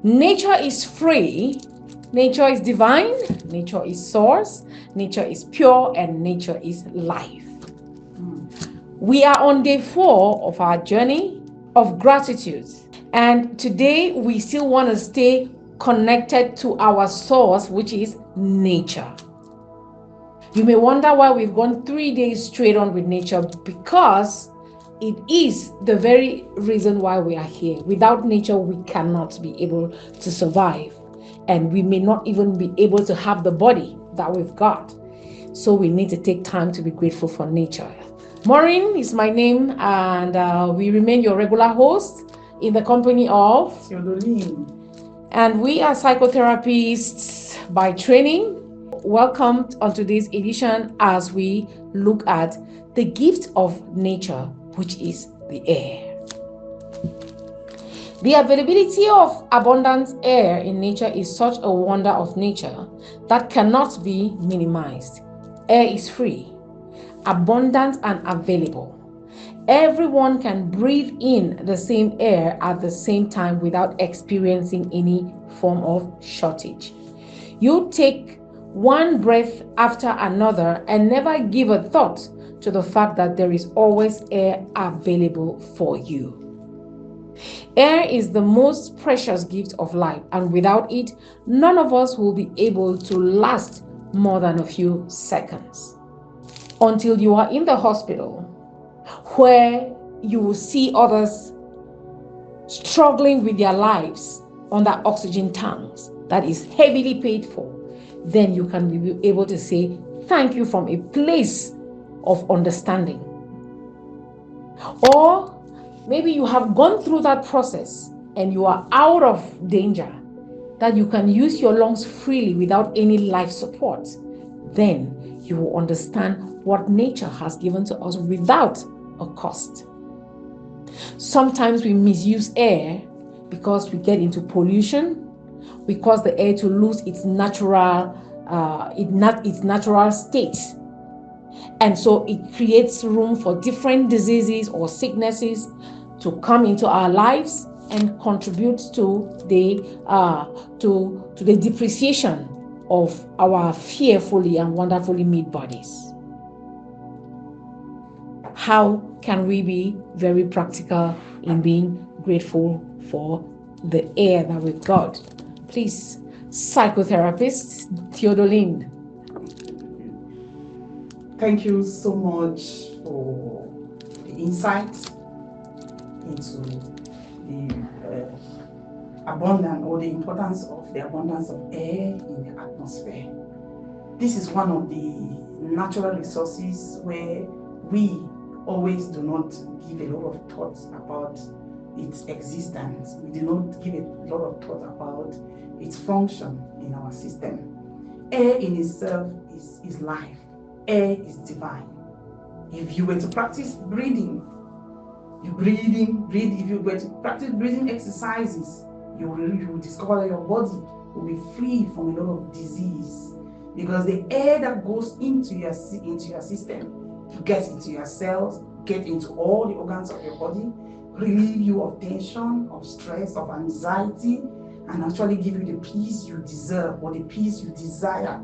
Nature is free, nature is divine, nature is source, nature is pure, and nature is life. We are on day 4 of our journey of gratitude. And today we still want to stay connected to our source, which is nature. You may wonder why we've gone 3 days straight on with nature, because it is the very reason why we are here. Without nature, we cannot be able to survive, and we may not even be able to have the body that we've got. So we need to take time to be grateful for nature. Maureen is my name, and we remain your regular host in the company of Theodoline. And we are psychotherapists by training. Welcome on today's edition as we look at the gift of nature, which is the air. The availability of abundant air in nature is such a wonder of nature that cannot be minimized. Air is free, abundant, and available. Everyone can breathe in the same air at the same time without experiencing any form of shortage. You take one breath after another and never give a thought to the fact that there is always air available for you. Air is the most precious gift of life, and without it, none of us will be able to last more than a few seconds. Until you are in the hospital, where you will see others struggling with their lives under oxygen tanks that is heavily paid for, then you can be able to say thank you from a place of understanding. Or maybe you have gone through that process and you are out of danger, that you can use your lungs freely without any life support. Then you will understand what nature has given to us without a cost. Sometimes we misuse air because we get into pollution. We cause the air to lose its natural state, and so it creates room for different diseases or sicknesses to come into our lives and contribute to the depreciation of our fearfully and wonderfully made bodies. How can we be very practical in being grateful for the air that we've got? Please, psychotherapist Theodoline. Thank you so much for the insight into the abundance, or the importance of the abundance of air in the atmosphere. This is one of the natural resources where we always do not give a lot of thoughts about its existence. We do not give a lot of thought about its function in our system. Air in itself is life. Air is divine. If you were to practice breathing, if you were to practice breathing exercises, you will discover that your body will be free from a lot of disease, because the air that goes into your system to get into your cells, get into all the organs of your body, relieve you of tension, of stress, of anxiety, and actually give you the peace you deserve or the peace you desire.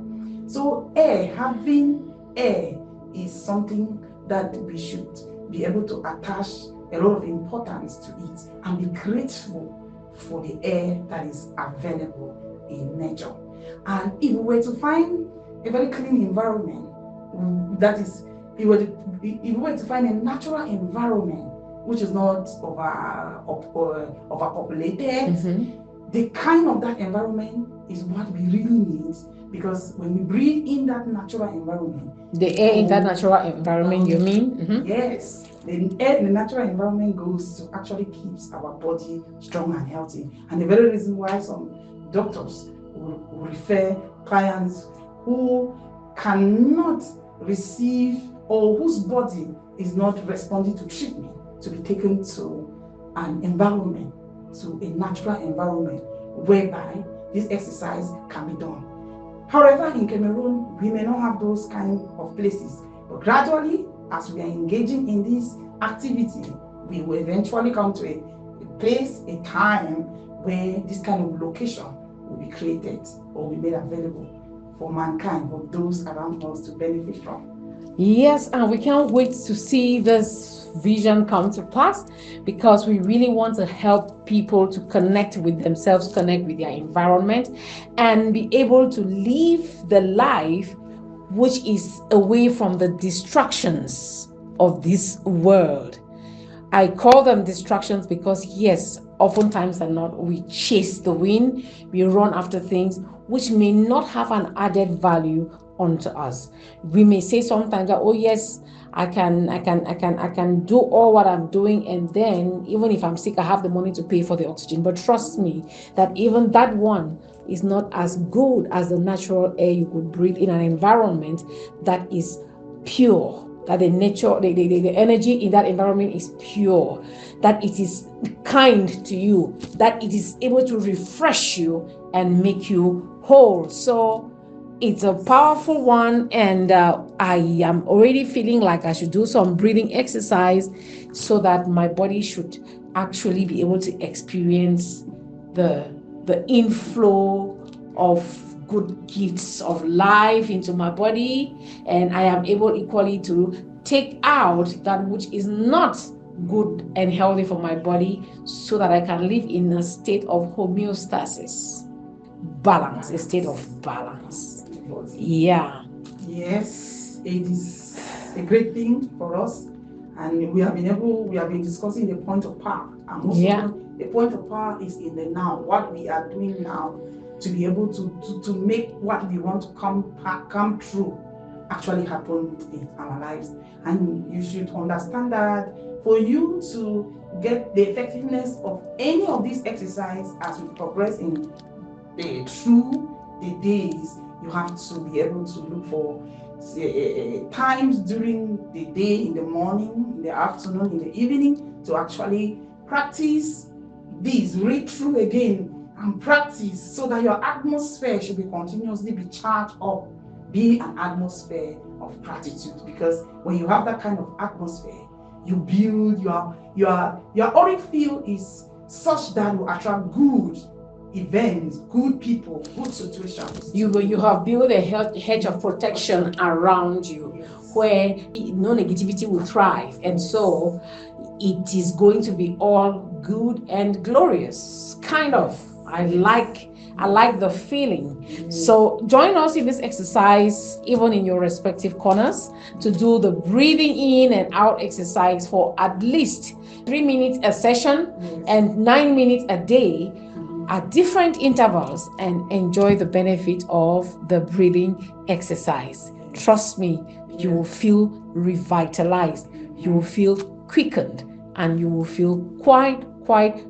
So having air is something that we should be able to attach a lot of importance to it and be grateful for the air that is available in nature. And if we were to find a very clean environment, that is, if we were to find a natural environment which is not overpopulated, the kind of that environment is what we really need, because when we breathe in that natural environment, the air in that natural environment, you mean? Yes, the air in the natural environment goes to actually keeps our body strong and healthy. And the very reason why some doctors will refer clients who cannot receive, or whose body is not responding to treatment, to be taken to an environment, to a natural environment whereby this exercise can be done. However, in Cameroon, we may not have those kind of places, but gradually, as we are engaging in this activity, we will eventually come to a place, a time where this kind of location will be created or be made available for mankind, for those around us to benefit from. Yes, and we can't wait to see this vision come to pass, because we really want to help people to connect with themselves, connect with their environment, and be able to live the life which is away from the distractions of this world. I call them distractions because, yes, oftentimes and not, we chase the wind, we run after things which may not have an added value onto us. We may say sometimes that, oh yes, I can do all what I'm doing, and then even if I'm sick, I have the money to pay for the oxygen. But trust me, that even that one is not as good as the natural air you could breathe in an environment that is pure, that the nature, the energy in that environment is pure, that it is kind to you, that it is able to refresh you and make you whole. So it's a powerful one, and I am already feeling like I should do some breathing exercise so that my body should actually be able to experience the inflow of good gifts of life into my body, and I am able equally to take out that which is not good and healthy for my body, so that I can live in a state of homeostasis, balance, a state of balance. Yeah. Yes, it is a great thing for us, and we have been discussing the point of power, and most of the point of power is in the now, what we are doing now, to be able to make what we want to come true actually happen in our lives. And you should understand that for you to get the effectiveness of any of these exercises as we progress in through the days, you have to be able to look for times during the day, in the morning, in the afternoon, in the evening, to actually practice this, read through again and practice, so that your atmosphere should be continuously be charged up, be an atmosphere of gratitude. Because when you have that kind of atmosphere, you build your auric field is such that will attract good events, good people, good situations. You have built a hedge of protection around you, where no negativity will thrive, and so it is going to be all good and glorious, kind of. I like the feeling. So join us in this exercise, even in your respective corners, to do the breathing in and out exercise for at least 3 minutes a session and 9 minutes a day at different intervals, and enjoy the benefit of the breathing exercise. Trust me, you will feel revitalized, you will feel quickened, and you will feel quite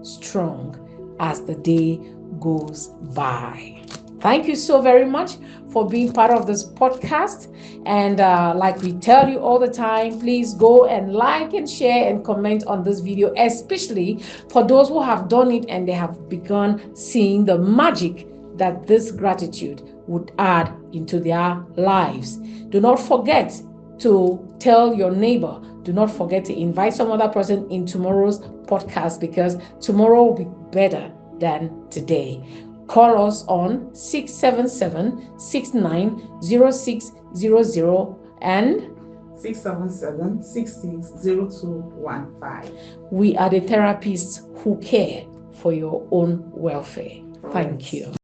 strong as the day goes by. Thank you so very much for being part of this podcast. And like we tell you all the time, please go and like and share and comment on this video, especially for those who have done it and they have begun seeing the magic that this gratitude would add into their lives. Do not forget to tell your neighbor. Do not forget to invite some other person in tomorrow's podcast, because tomorrow will be better than today. Call us on 677-690600 and 677-660215. We are the therapists who care for your own welfare. Thank you.